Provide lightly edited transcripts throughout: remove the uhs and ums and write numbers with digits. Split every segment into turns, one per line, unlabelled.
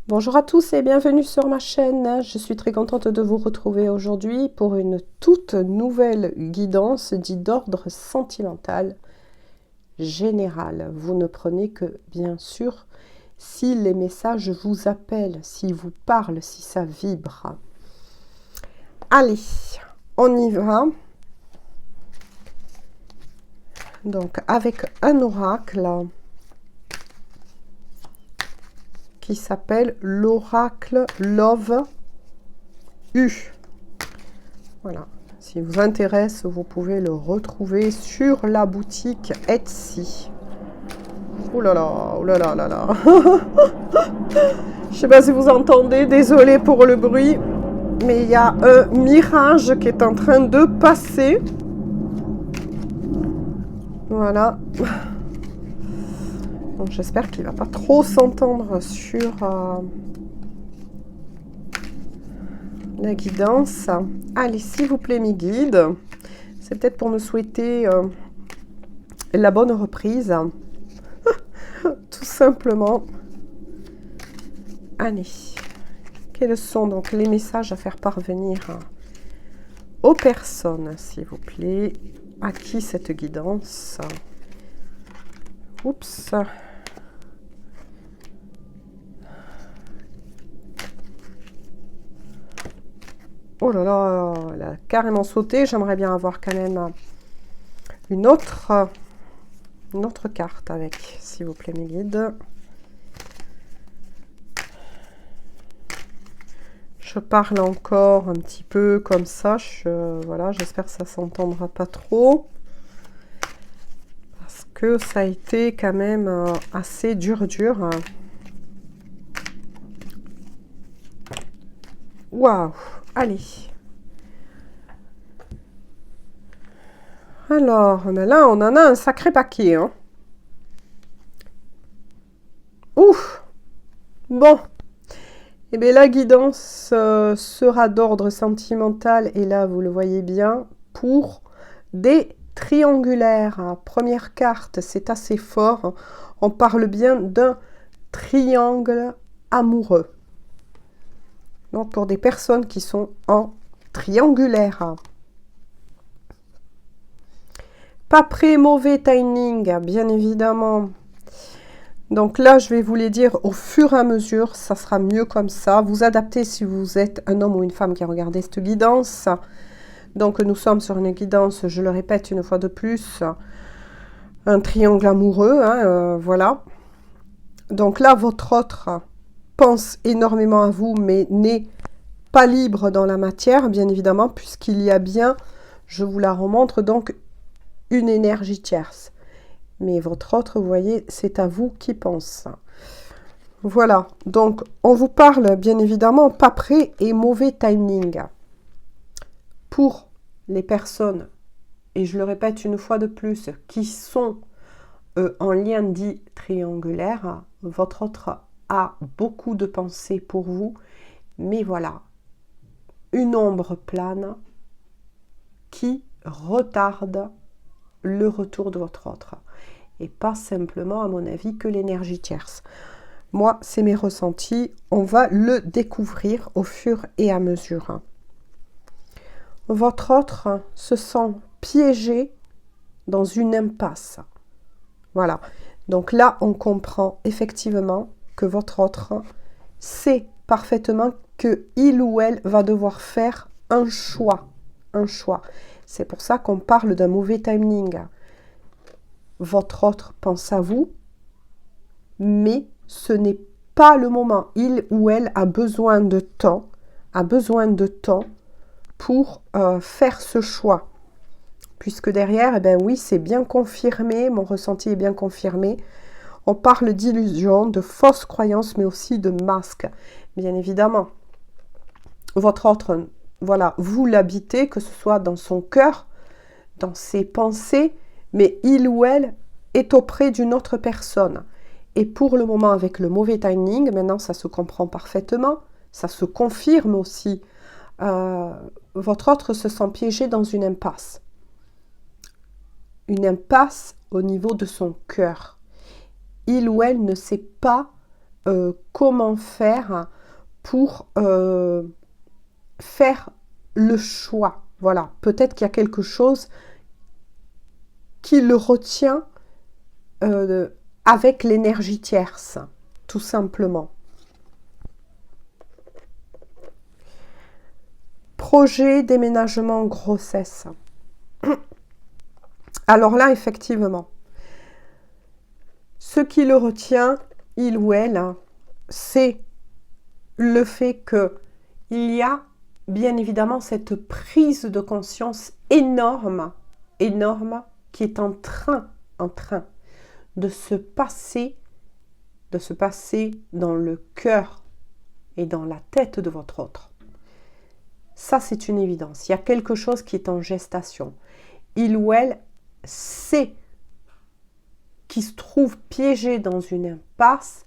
Bonjour à tous et bienvenue sur ma chaîne. Je suis très contente de vous retrouver aujourd'hui pour une toute nouvelle guidance dite d'ordre sentimental général. Vous ne prenez que, bien sûr, si les messages vous appellent, s'ils vous parlent, si ça vibre. Allez, on y va. Donc, avec un oracle qui s'appelle l'oracle Love U. Voilà. Si vous intéresse, vous pouvez le retrouver sur la boutique Etsy. Ouh là là, ouh là là là là. Je sais pas si vous entendez, désolé pour le bruit, mais il y a un mirage qui est en train de passer. Voilà. Donc j'espère qu'il va pas trop s'entendre sur la guidance. Allez, s'il vous plaît, mes guides. C'est peut-être pour me souhaiter la bonne reprise. Tout simplement. Allez. Quels sont donc les messages à faire parvenir aux personnes, s'il vous plaît, à qui cette guidance? Oups. Oh là là, elle a carrément sauté. J'aimerais bien avoir quand même une autre carte avec, s'il vous plaît, mes guides. Je parle encore un petit peu comme ça. Voilà, j'espère que ça s'entendra pas trop. Parce que ça a été quand même assez dur. Waouh! Allez. Alors, mais là, on en a un sacré paquet. Hein. Ouf! Bon. Eh bien, la guidance sera d'ordre sentimental, et là, vous le voyez bien, pour des triangulaires. Première carte, c'est assez fort. On parle bien d'un triangle amoureux. Donc, pour des personnes qui sont en triangulaire. Pas prêt, mauvais timing, bien évidemment. Donc là, je vais vous les dire au fur et à mesure, ça sera mieux comme ça. Vous adaptez si vous êtes un homme ou une femme qui a regardé cette guidance. Donc nous sommes sur une guidance, je le répète une fois de plus, un triangle amoureux, hein, voilà. Donc là, votre autre pense énormément à vous, mais n'est pas libre dans la matière, bien évidemment, puisqu'il y a bien, je vous la remontre, donc une énergie tierce. Mais votre autre, vous voyez, c'est à vous qui pense. Voilà, donc on vous parle bien évidemment pas prêt et mauvais timing. Pour les personnes, et je le répète une fois de plus, qui sont en lien dit triangulaire, votre autre a beaucoup de pensées pour vous, mais voilà, une ombre plane qui retarde le retour de votre autre. Et pas simplement, à mon avis, que l'énergie tierce. Moi, c'est mes ressentis. On va le découvrir au fur et à mesure. Votre autre se sent piégé dans une impasse. Voilà. Donc là, on comprend effectivement que votre autre sait parfaitement qu'il ou elle va devoir faire un choix. Un choix. C'est pour ça qu'on parle d'un mauvais timing. Votre autre pense à vous, mais ce n'est pas le moment. Il ou elle a besoin de temps, pour faire ce choix. Puisque derrière, eh ben oui, c'est bien confirmé, mon ressenti est bien confirmé. On parle d'illusions, de fausses croyances, mais aussi de masques, bien évidemment. Votre autre, voilà, vous l'habitez, que ce soit dans son cœur, dans ses pensées, mais il ou elle est auprès d'une autre personne. Et pour le moment, avec le mauvais timing, maintenant ça se comprend parfaitement, ça se confirme aussi, votre autre se sent piégé dans une impasse. Une impasse au niveau de son cœur. Il ou elle ne sait pas comment faire pour faire le choix. Voilà, peut-être qu'il y a quelque chose qui le retient avec l'énergie tierce, tout simplement. Projet, déménagement, grossesse. Alors là, effectivement, ce qui le retient, il ou elle, c'est le fait qu'il y a bien évidemment cette prise de conscience énorme, énorme, qui est en train de se passer dans le cœur et dans la tête de votre autre. Ça, c'est une évidence. Il y a quelque chose qui est en gestation. Il ou elle sait qu'il se trouve piégé dans une impasse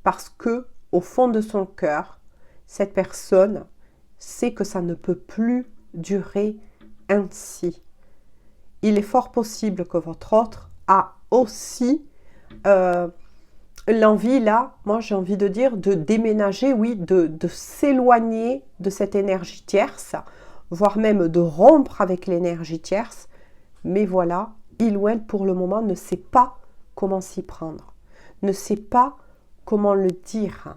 parce que, au fond de son cœur, cette personne sait que ça ne peut plus durer ainsi. Il est fort possible que votre autre a aussi l'envie, là, moi j'ai envie de dire, de déménager, oui, de s'éloigner de cette énergie tierce, voire même de rompre avec l'énergie tierce. Mais voilà, il ou elle, pour le moment, ne sait pas comment s'y prendre, ne sait pas comment le dire.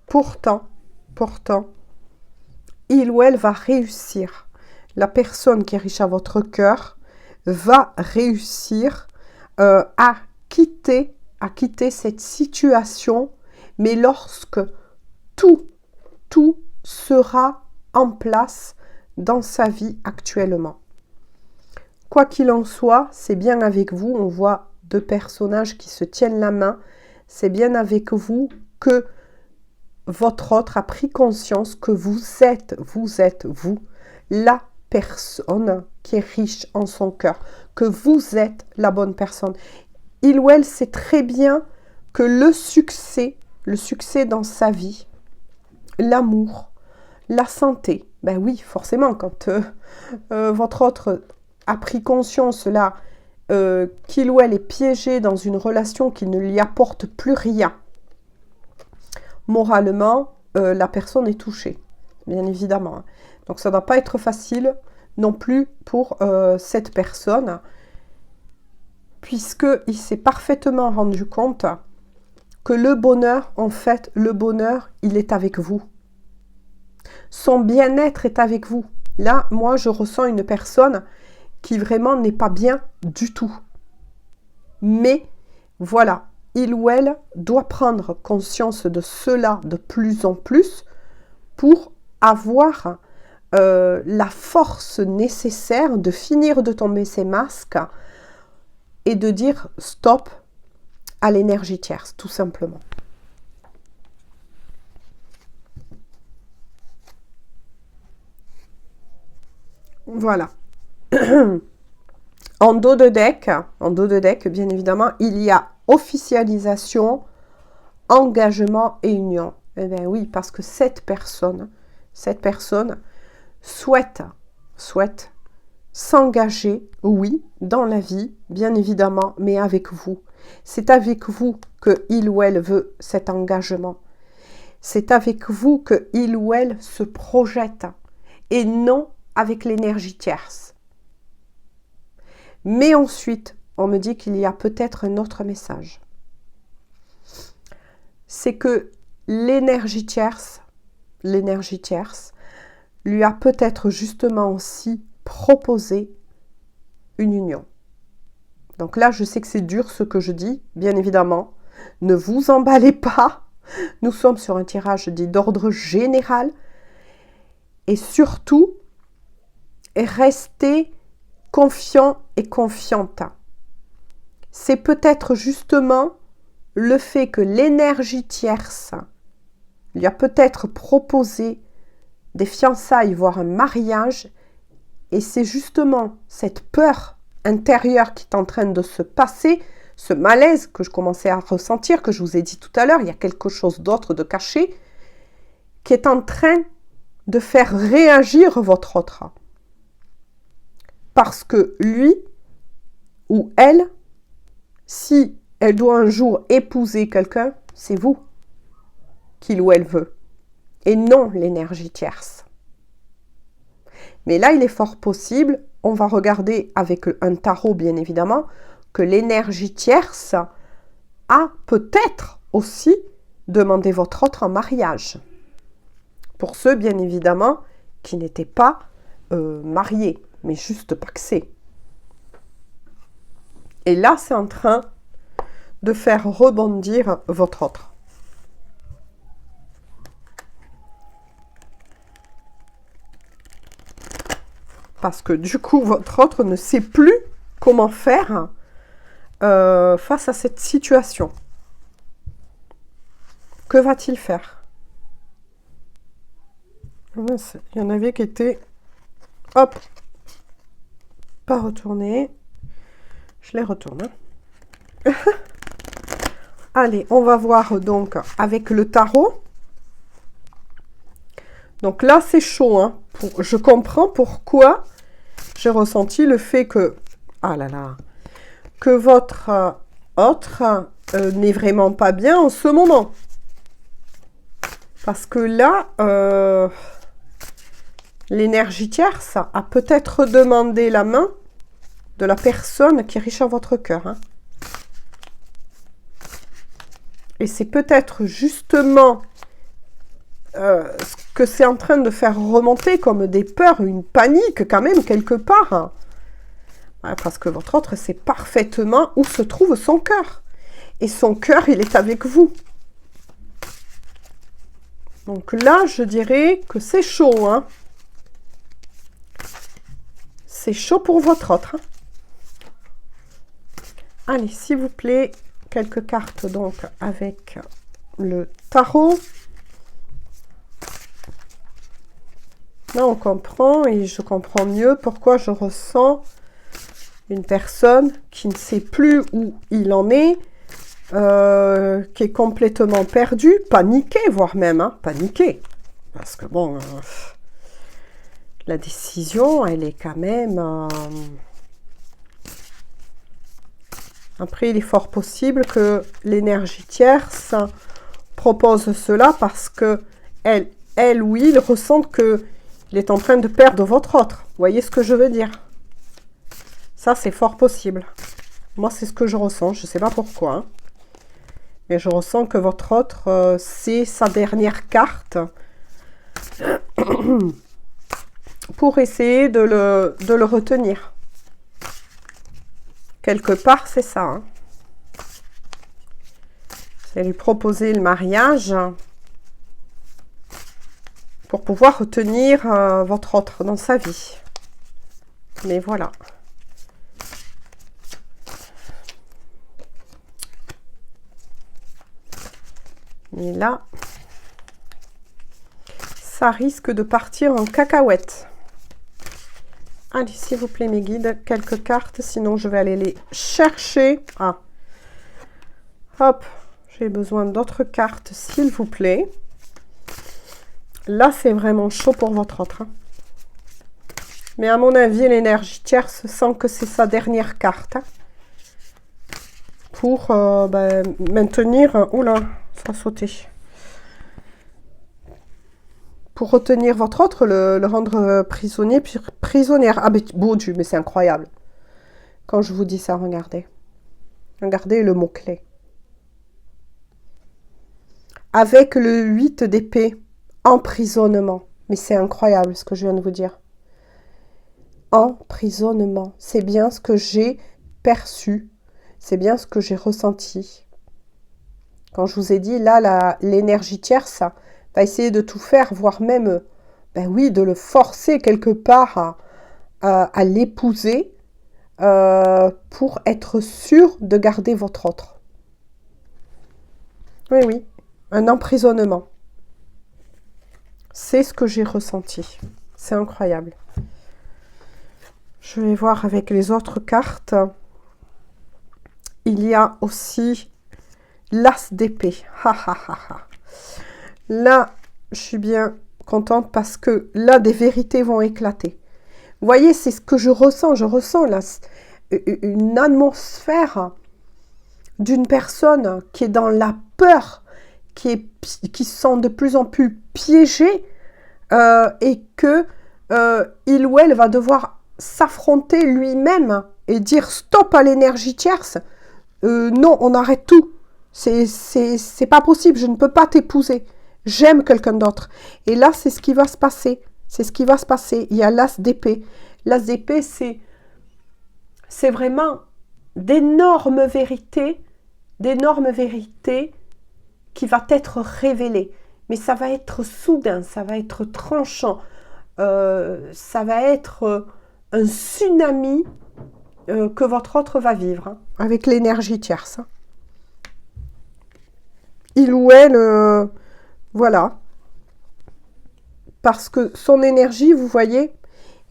Pourtant, il ou elle va réussir. La personne qui est riche à votre cœur va réussir à quitter cette situation, mais lorsque tout sera en place dans sa vie actuellement. Quoi qu'il en soit, c'est bien avec vous, on voit deux personnages qui se tiennent la main, c'est bien avec vous que votre autre a pris conscience que vous êtes vous, la personne qui est riche en son cœur, que vous êtes la bonne personne. Il ou elle sait très bien que le succès dans sa vie, l'amour, la santé, ben oui, forcément, quand votre autre a pris conscience là qu'il ou elle est piégé dans une relation qui ne lui apporte plus rien, moralement, la personne est touchée, bien évidemment. Donc ça ne doit pas être facile non plus pour cette personne, puisqu'il s'est parfaitement rendu compte que le bonheur, en fait, le bonheur, il est avec vous. Son bien-être est avec vous. Là, moi, je ressens une personne qui vraiment n'est pas bien du tout. Mais, voilà, il ou elle doit prendre conscience de cela de plus en plus pour avoir la force nécessaire de finir de tomber ses masques et de dire stop à l'énergie tierce, tout simplement. Voilà. En dos de deck, bien évidemment, il y a officialisation, engagement et union. Eh bien oui, parce que cette personne souhaite s'engager, oui, dans la vie, bien évidemment, mais avec vous. C'est avec vous que il ou elle veut cet engagement. C'est avec vous que il ou elle se projette et non avec l'énergie tierce. Mais ensuite, on me dit qu'il y a peut-être un autre message. C'est que l'énergie tierce lui a peut-être justement aussi proposé une union. Donc là, je sais que c'est dur ce que je dis, bien évidemment. Ne vous emballez pas. Nous sommes sur un tirage dit d'ordre général. Et surtout, restez confiant et confiante. C'est peut-être justement le fait que l'énergie tierce lui a peut-être proposé des fiançailles, voire un mariage, et c'est justement cette peur intérieure qui est en train de se passer, ce malaise que je commençais à ressentir, que je vous ai dit tout à l'heure, il y a quelque chose d'autre de caché, qui est en train de faire réagir votre autre. Parce que lui ou elle, si elle doit un jour épouser quelqu'un, c'est vous qu'il ou elle veut, et non l'énergie tierce. Mais là, il est fort possible, on va regarder avec un tarot bien évidemment, que l'énergie tierce a peut-être aussi demandé votre autre en mariage. Pour ceux, bien évidemment, qui n'étaient pas mariés, mais juste pacsés. Et là, c'est en train de faire rebondir votre autre. Parce que du coup, votre autre ne sait plus comment faire face à cette situation. Que va-t-il faire? Il y en avait qui étaient... Hop! Pas retourné. Je les retourne. Allez, on va voir donc avec le tarot. Donc là, c'est chaud. Hein. Je comprends pourquoi j'ai ressenti le fait que... Ah là là! Que votre autre n'est vraiment pas bien en ce moment. Parce que là, l'énergie tierce a peut-être demandé la main de la personne qui est riche en votre cœur. Hein. Et c'est peut-être justement ce que c'est en train de faire remonter comme des peurs, une panique quand même quelque part. Hein. Ouais, parce que votre autre sait parfaitement où se trouve son cœur. Et son cœur, il est avec vous. Donc là, je dirais que c'est chaud. Hein. C'est chaud pour votre autre. Hein. Allez, s'il vous plaît, quelques cartes donc avec le tarot. Là, on comprend et je comprends mieux pourquoi je ressens une personne qui ne sait plus où il en est, qui est complètement perdue, paniquée, voire même, hein, paniquée. Parce que bon, la décision, elle est quand même... Après, il est fort possible que l'énergie tierce propose cela parce que elle ou il ressentent qu'il est en train de perdre votre autre. Vous voyez ce que je veux dire? Ça, c'est fort possible. Moi, c'est ce que je ressens. Je ne sais pas pourquoi. Hein. Mais je ressens que votre autre, c'est sa dernière carte pour essayer de le retenir. Quelque part, c'est ça. Hein. C'est lui proposer le mariage pour pouvoir retenir votre autre dans sa vie. Mais voilà. Mais là, ça risque de partir en cacahuète. Allez, s'il vous plaît, mes guides, quelques cartes, sinon je vais aller les chercher. Ah, hop, j'ai besoin d'autres cartes, s'il vous plaît. Là, c'est vraiment chaud pour votre autre. Hein. Mais à mon avis, l'énergie tierce sent que c'est sa dernière carte. Hein, pour maintenir... Oula, ça a sauté. Pour retenir votre autre, le rendre prisonnier, puis prisonnière. Ah, bon Dieu, mais c'est incroyable. Quand je vous dis ça, regardez. Regardez le mot-clé. Avec le 8 d'épée, emprisonnement. Mais c'est incroyable ce que je viens de vous dire. Emprisonnement. C'est bien ce que j'ai perçu. C'est bien ce que j'ai ressenti. Quand je vous ai dit, là, l'énergie tierce, ça va essayer de tout faire, voire même, ben oui, de le forcer quelque part à l'épouser pour être sûr de garder votre autre. Oui, oui, un emprisonnement. C'est ce que j'ai ressenti. C'est incroyable. Je vais voir avec les autres cartes. Il y a aussi l'as d'épée. Là, je suis bien contente parce que là, des vérités vont éclater. Vous voyez, c'est ce que je ressens. Je ressens là une atmosphère d'une personne qui est dans la peur, qui se sent de plus en plus piégée et que il ou elle va devoir s'affronter lui-même et dire stop à l'énergie tierce. Non, on arrête tout. C'est pas possible, je ne peux pas t'épouser. J'aime quelqu'un d'autre. Et là, c'est ce qui va se passer. C'est ce qui va se passer. Il y a l'as d'épée. L'as d'épée, c'est vraiment d'énormes vérités qui va être révélées. Mais ça va être soudain, ça va être tranchant. Ça va être un tsunami que votre autre va vivre, hein, avec l'énergie tierce. Hein. Il ou elle, voilà. Parce que son énergie, vous voyez,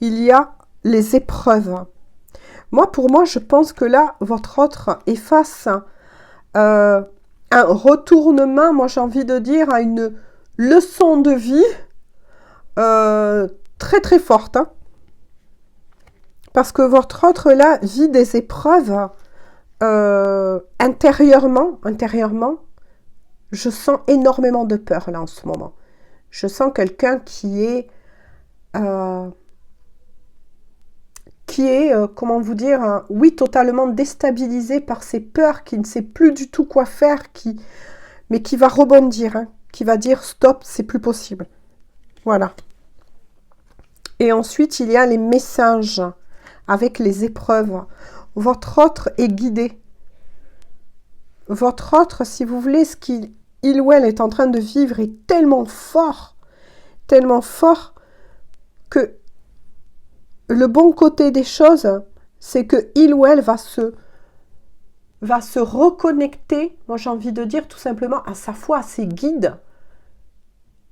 il y a les épreuves. Moi, pour moi, je pense que là, votre autre est face à un retournement, moi j'ai envie de dire, à une leçon de vie très très forte. Hein. Parce que votre autre, là, vit des épreuves intérieurement, je sens énormément de peur, là, en ce moment. Je sens quelqu'un qui est, comment vous dire, oui, totalement déstabilisé par ses peurs, qui ne sait plus du tout quoi faire, mais qui va rebondir, hein, qui va dire stop, c'est plus possible. Voilà. Et ensuite, il y a les messages avec les épreuves. Votre autre est guidé. Votre autre, si vous voulez, ce qu'il ou elle est en train de vivre est tellement fort que le bon côté des choses, c'est que il ou elle va se reconnecter, moi j'ai envie de dire tout simplement à sa foi, à ses guides.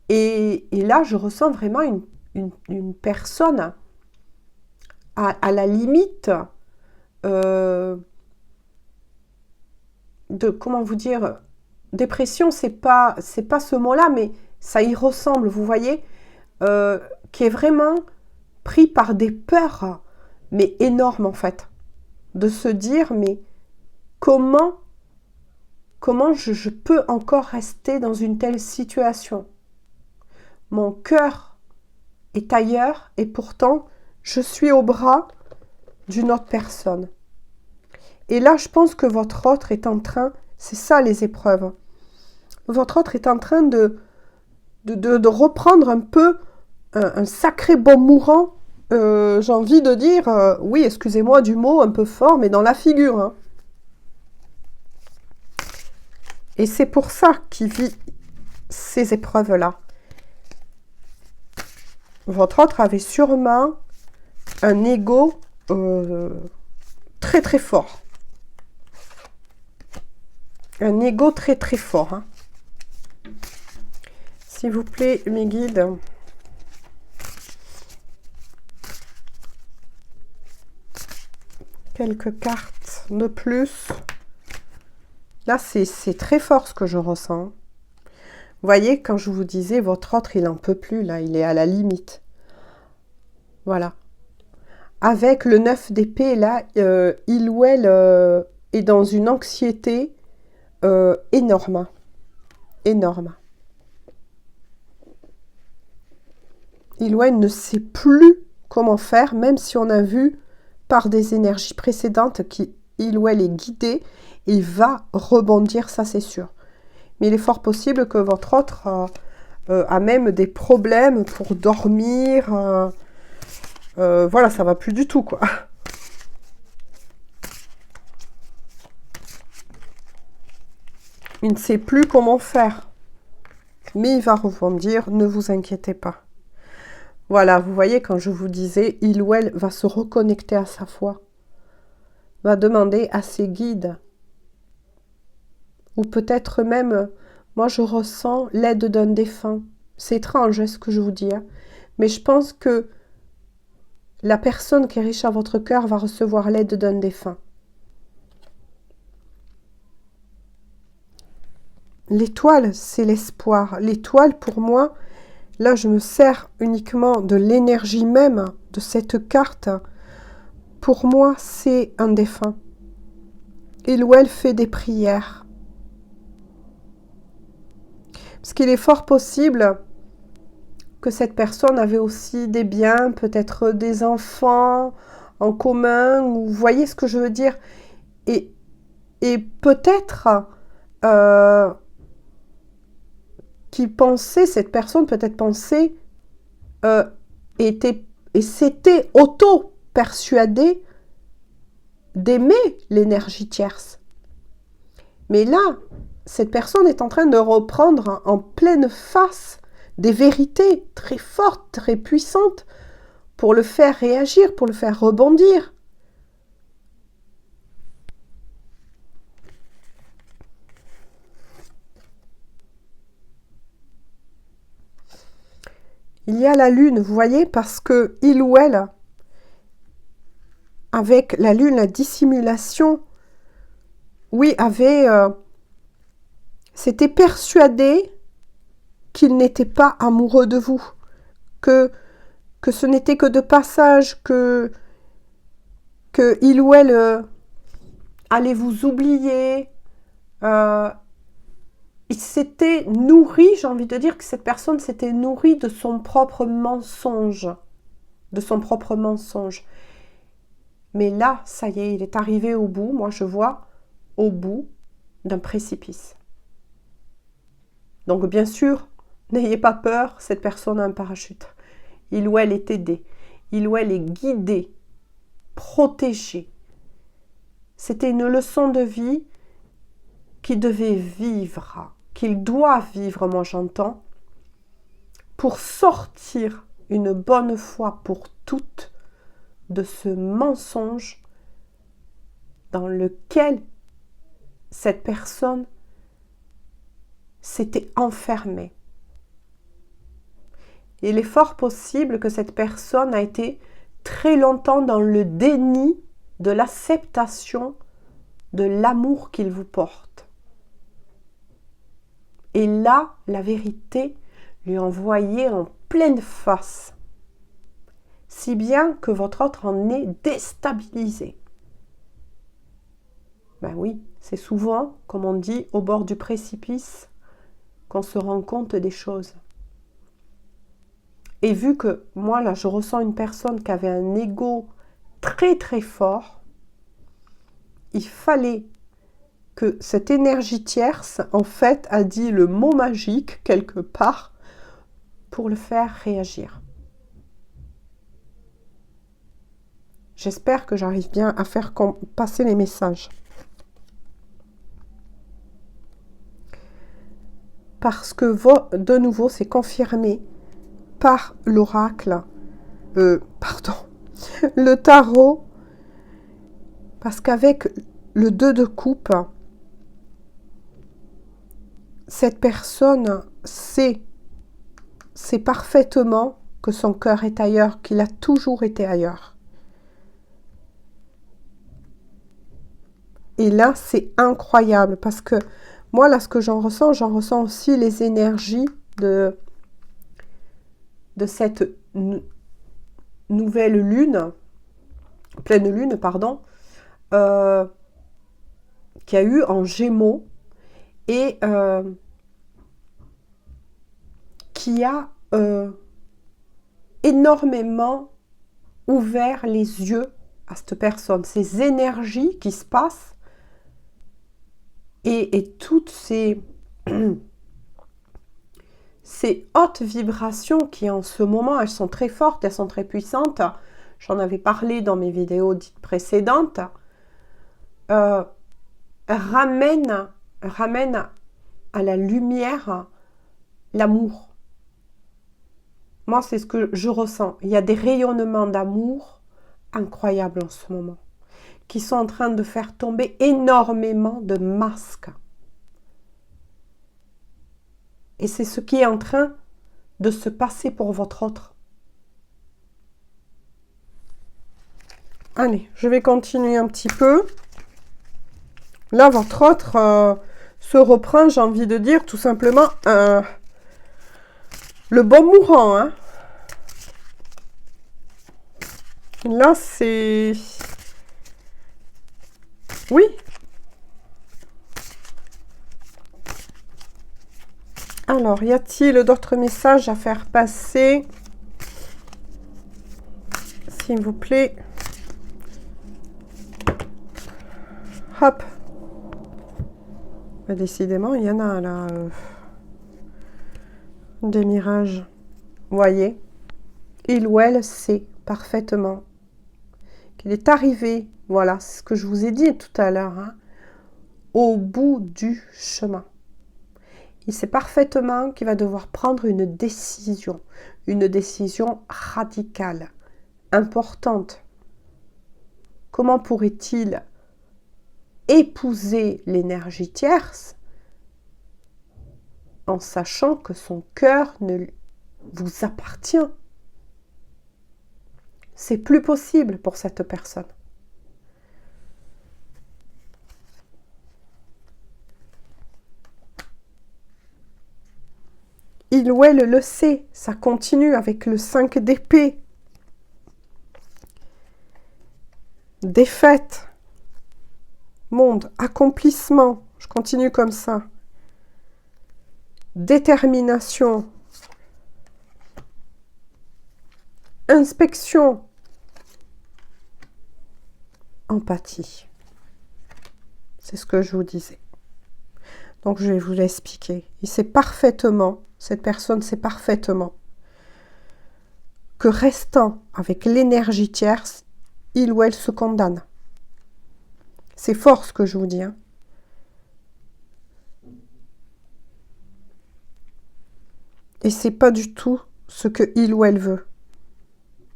Et là, je ressens vraiment une personne à la limite de, comment vous dire, dépression, c'est pas ce mot-là, mais ça y ressemble, vous voyez, qui est vraiment pris par des peurs, mais énormes en fait, de se dire, mais comment je peux encore rester dans une telle situation? Mon cœur est ailleurs et pourtant, je suis au bras d'une autre personne. Et là, je pense que votre autre est en train, c'est ça les épreuves, votre autre est en train de reprendre un peu un sacré bon mourant, j'ai envie de dire, oui, excusez-moi du mot un peu fort, mais dans la figure. Hein. Et c'est pour ça qu'il vit ces épreuves-là. Votre autre avait sûrement un ego très très fort. Un ego très très fort. Hein. S'il vous plaît, mes guides. Quelques cartes de plus. Là, c'est très fort ce que je ressens. Vous voyez, quand je vous disais, votre autre, il n'en peut plus, là, il est à la limite. Voilà. Avec le 9 d'épée, là, il ou elle est dans une anxiété énorme. Énorme. Il ou elle ne sait plus comment faire, même si on a vu par des énergies précédentes qu'il ou elle est guidé, il va rebondir, ça c'est sûr. Mais il est fort possible que votre autre a même des problèmes pour dormir. Voilà, ça va plus du tout, quoi. Il ne sait plus comment faire. Mais il va rebondir, ne vous inquiétez pas. Voilà, vous voyez, quand je vous disais, il ou elle va se reconnecter à sa foi. Va demander à ses guides. Ou peut-être même, moi je ressens l'aide d'un défunt. C'est étrange ce que je vous dis. Hein. Mais je pense que la personne qui est riche à votre cœur va recevoir l'aide d'un défunt. L'étoile, c'est l'espoir. L'étoile, pour moi, là, je me sers uniquement de l'énergie même de cette carte. Pour moi, c'est un défunt. il ou elle fait des prières. Parce qu'il est fort possible que cette personne avait aussi des biens, peut-être des enfants en commun, ou vous voyez ce que je veux dire. Et, et peut-être qu'il pensait, cette personne peut-être pensait, et s'était auto-persuadé d'aimer l'énergie tierce. Mais là, cette personne est en train de reprendre en pleine face des vérités très fortes, très puissantes, pour le faire réagir, pour le faire rebondir. Il y a la lune, vous voyez, parce que il ou elle, avec la lune, la dissimulation, oui, s'était persuadé qu'il n'était pas amoureux de vous, que ce n'était que de passage, que il ou elle allait vous oublier. Il s'était nourri, j'ai envie de dire que cette personne s'était nourrie de son propre mensonge. De son propre mensonge. Mais là, ça y est, il est arrivé au bout, moi je vois, au bout d'un précipice. Donc bien sûr, n'ayez pas peur, cette personne a un parachute. Il ou elle est aidé. Il ou elle est guidé, protégé. C'était une leçon de vie qu'il devait vivre, qu'il doit vivre, moi j'entends, pour sortir une bonne fois pour toutes de ce mensonge dans lequel cette personne s'était enfermée. Il est fort possible que cette personne a été très longtemps dans le déni de l'acceptation de l'amour qu'il vous porte. Et là, la vérité lui envoyait en pleine face, si bien que votre autre en est déstabilisé. Ben oui, c'est souvent, comme on dit, au bord du précipice qu'on se rend compte des choses. Et vu que moi, là, je ressens une personne qui avait un ego très très fort, il fallait que cette énergie tierce, en fait, a dit le mot magique quelque part pour le faire réagir. J'espère que j'arrive bien à faire passer les messages. Parce que, de nouveau, c'est confirmé par l'oracle, le tarot, parce qu'avec le 2 de coupe, cette personne sait parfaitement que son cœur est ailleurs, qu'il a toujours été ailleurs. Et là, c'est incroyable, parce que moi, là, ce que j'en ressens aussi les énergies de cette nouvelle lune, pleine lune, pardon, qui a eu en Gémeaux et qui a énormément ouvert les yeux à cette personne, ces énergies qui se passent et toutes ces hautes vibrations qui en ce moment, elles sont très fortes, elles sont très puissantes. J'en avais parlé dans mes vidéos dites précédentes. Ramène à la lumière l'amour. Moi, c'est ce que je ressens. Il y a des rayonnements d'amour incroyables en ce moment, qui sont en train de faire tomber énormément de masques. Et c'est ce qui est en train de se passer pour votre autre. Allez, je vais continuer un petit peu. Là, votre autre se reprend, j'ai envie de dire, tout simplement, le bon mourant. Hein. Là, c'est... Oui, Alors, y a-t-il d'autres messages à faire passer? S'il vous plaît. Hop. Décidément, il y en a là. Des mirages. Voyez, il ou elle sait parfaitement qu'il est arrivé, voilà, c'est ce que je vous ai dit tout à l'heure, hein, au bout du chemin. Il sait parfaitement qu'il va devoir prendre une décision radicale, importante. Comment pourrait-il épouser l'énergie tierce en sachant que son cœur ne vous appartient? C'est plus possible pour cette personne. Il ou elle le sait, ça continue avec le 5 d'épée. Défaite, monde, accomplissement, je continue comme ça. Détermination, inspection, empathie. C'est ce que je vous disais. Donc je vais vous l'expliquer. Il sait parfaitement, cette personne sait parfaitement que restant avec l'énergie tierce, il ou elle se condamne. C'est fort ce que je vous dis. Hein. Et c'est pas du tout ce que il ou elle veut.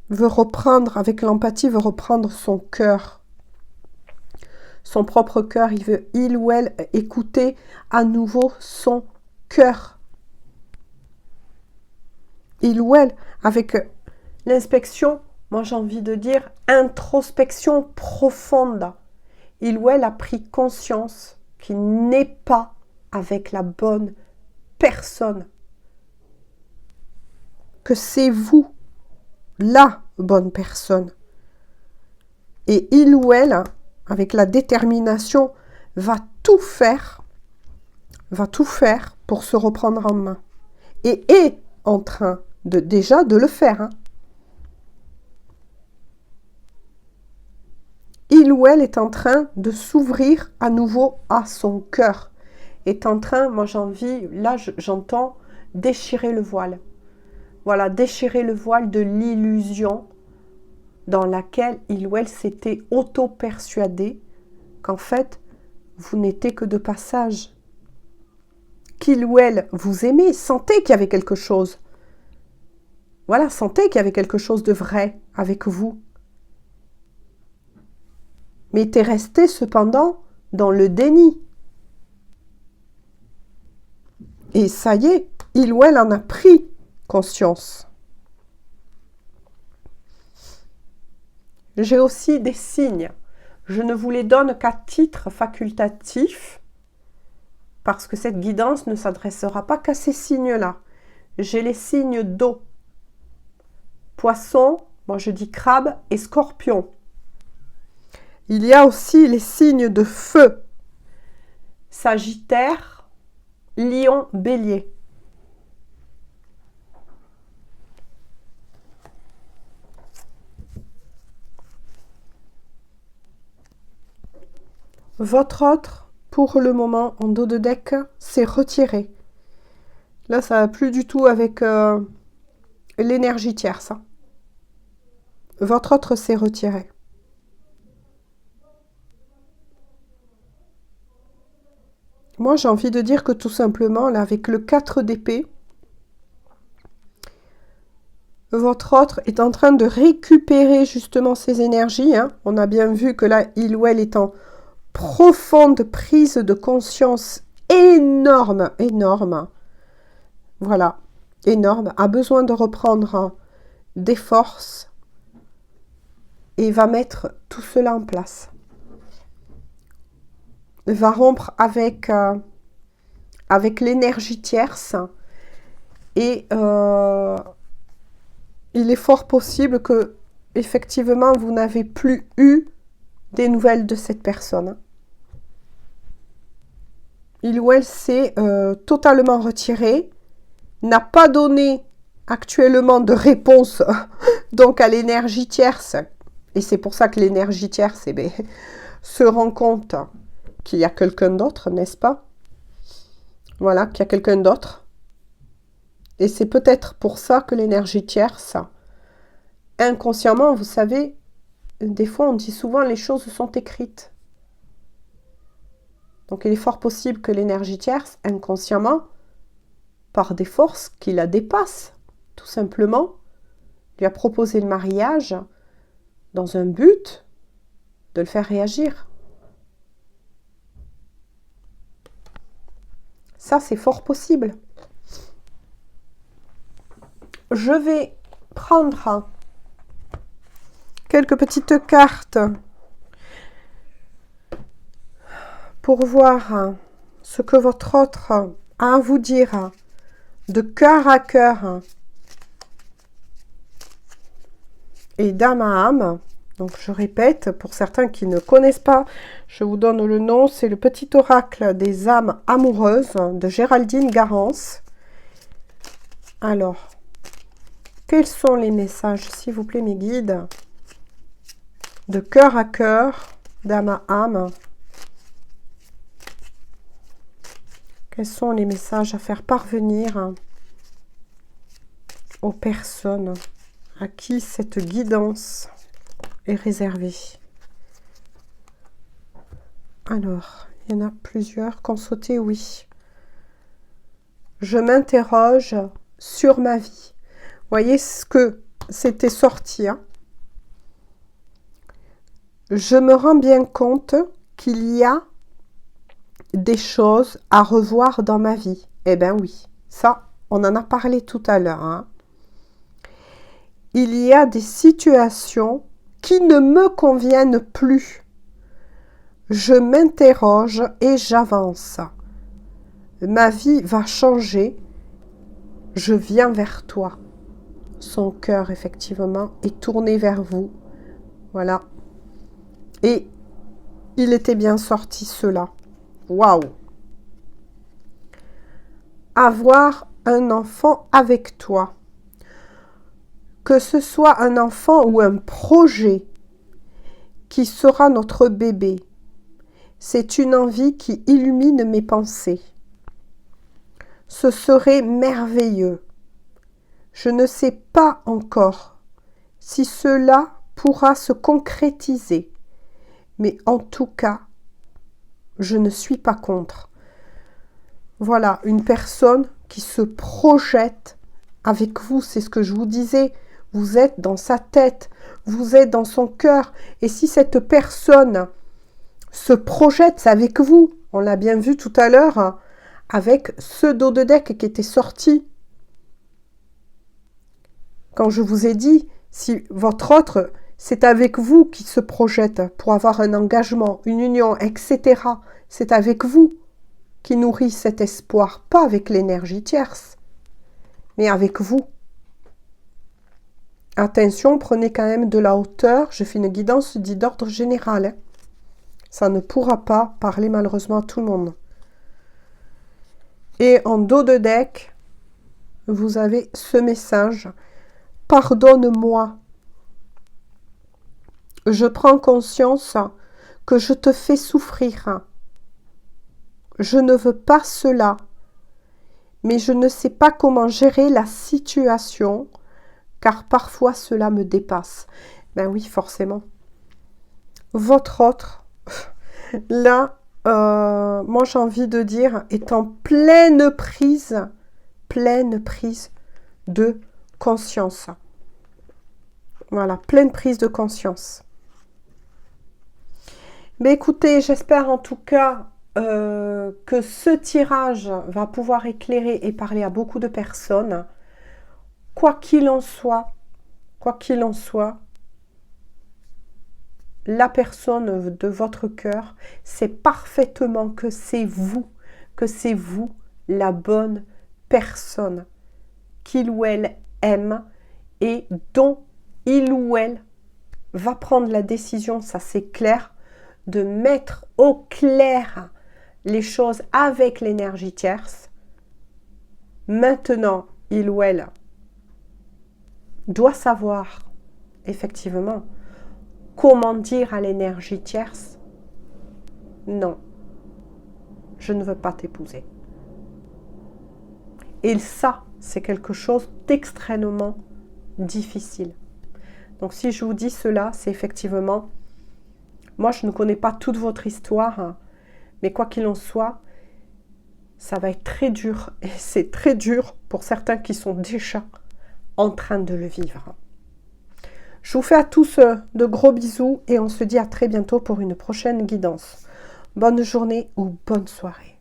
Veut reprendre, avec l'empathie, veut reprendre son cœur. Son propre cœur, il ou elle, écouter à nouveau son cœur. Il ou elle, avec l'inspection, moi j'ai envie de dire introspection profonde. Il ou elle a pris conscience qu'il n'est pas avec la bonne personne. Que c'est vous, la bonne personne. Et il ou elle, avec la détermination, va tout faire pour se reprendre en main. Et est en train déjà de le faire. Hein. Il ou elle est en train de s'ouvrir à nouveau à son cœur. Est en train, moi j'entends déchirer le voile. Voilà, déchirer le voile de l'illusion dans laquelle il ou elle s'était auto-persuadé qu'en fait, vous n'étiez que de passage. Qu'il ou elle vous aimait, sentait qu'il y avait quelque chose. Voilà, sentait qu'il y avait quelque chose de vrai avec vous. Mais était resté cependant dans le déni. Et ça y est, il ou elle en a pris conscience. J'ai aussi des signes. Je ne vous les donne qu'à titre facultatif, parce que cette guidance ne s'adressera pas qu'à ces signes-là. J'ai les signes d'eau. Poisson, moi je dis crabe et scorpion. Il y a aussi les signes de feu. Sagittaire, Lion, Bélier. Votre autre, pour le moment, en dos de deck, c'est retiré. Là, ça va plus du tout avec l'énergie tierce. Hein. Votre autre s'est retiré. Moi, j'ai envie de dire que tout simplement, là, avec le 4 d'épée, votre autre est en train de récupérer justement ses énergies. Hein. On a bien vu que là, il ou elle est en profonde prise de conscience énorme. Voilà, énorme. A besoin de reprendre des forces et va mettre tout cela en place. Va rompre avec l'énergie tierce et il est fort possible que effectivement vous n'avez plus eu des nouvelles de cette personne. Il ou elle s'est totalement retiré n'a pas donné actuellement de réponse donc à l'énergie tierce, et c'est pour ça que l'énergie tierce eh bien, se rend compte qu'il y a quelqu'un d'autre, n'est-ce pas? Voilà, qu'il y a quelqu'un d'autre. Et c'est peut-être pour ça que l'énergie tierce, inconsciemment, vous savez, des fois on dit souvent les choses sont écrites. Donc il est fort possible que l'énergie tierce, inconsciemment, par des forces qui la dépassent, tout simplement, lui a proposé le mariage dans un but de le faire réagir. Ça, c'est fort possible. Je vais prendre quelques petites cartes pour voir ce que votre autre a à vous dire de cœur à cœur et d'âme à âme. Donc je répète, pour certains qui ne connaissent pas, je vous donne le nom, c'est le petit oracle des âmes amoureuses de Géraldine Garance. Alors, quels sont les messages, s'il vous plaît, mes guides, de cœur à cœur, d'âme à âme? Quels sont les messages à faire parvenir aux personnes à qui cette guidance est réservée? Alors, il y en a plusieurs qui ont sauté oui. Je m'interroge sur ma vie. Vous voyez ce que c'était sorti. Hein? Je me rends bien compte qu'il y a des choses à revoir dans ma vie. Eh bien oui, ça, on en a parlé tout à l'heure. Hein. Il y a des situations qui ne me conviennent plus. Je m'interroge et j'avance. Ma vie va changer. Je viens vers toi. Son cœur, effectivement, est tourné vers vous. Voilà. Et il était bien sorti, cela. Waouh! Avoir un enfant avec toi. Que ce soit un enfant ou un projet qui sera notre bébé. C'est une envie qui illumine mes pensées. Ce serait merveilleux. Je ne sais pas encore si cela pourra se concrétiser, mais en tout cas, je ne suis pas contre. Voilà, une personne qui se projette avec vous, c'est ce que je vous disais, vous êtes dans sa tête, vous êtes dans son cœur, et si cette personne se projette avec vous, on l'a bien vu tout à l'heure, avec ce dos de deck qui était sorti, quand je vous ai dit, si votre autre, c'est avec vous qui se projette pour avoir un engagement, une union, etc., c'est avec vous qui nourrit cet espoir, pas avec l'énergie tierce, mais avec vous. Attention, prenez quand même de la hauteur, je fais une guidance dite d'ordre général. Hein. Ça ne pourra pas parler malheureusement à tout le monde. Et en dos de deck, vous avez ce message. Pardonne-moi. Je prends conscience que je te fais souffrir. Je ne veux pas cela, mais je ne sais pas comment gérer la situation, car parfois cela me dépasse. Ben oui, forcément. Votre autre, là, moi j'ai envie de dire, est en pleine prise de conscience. Voilà, pleine prise de conscience. Mais écoutez, j'espère en tout cas que ce tirage va pouvoir éclairer et parler à beaucoup de personnes. Quoi qu'il en soit, la personne de votre cœur sait parfaitement que c'est vous la bonne personne qu'il ou elle aime et dont il ou elle va prendre la décision, ça c'est clair, de mettre au clair les choses avec l'énergie tierce. Maintenant, il ou elle doit savoir, effectivement, comment dire à l'énergie tierce, non, je ne veux pas t'épouser. Et ça, c'est quelque chose d'extrêmement difficile. Donc si je vous dis cela, c'est effectivement, moi je ne connais pas toute votre histoire, hein, mais quoi qu'il en soit, ça va être très dur. Et c'est très dur pour certains qui sont déjà en train de le vivre. Je vous fais à tous de gros bisous et on se dit à très bientôt pour une prochaine guidance. Bonne journée ou bonne soirée.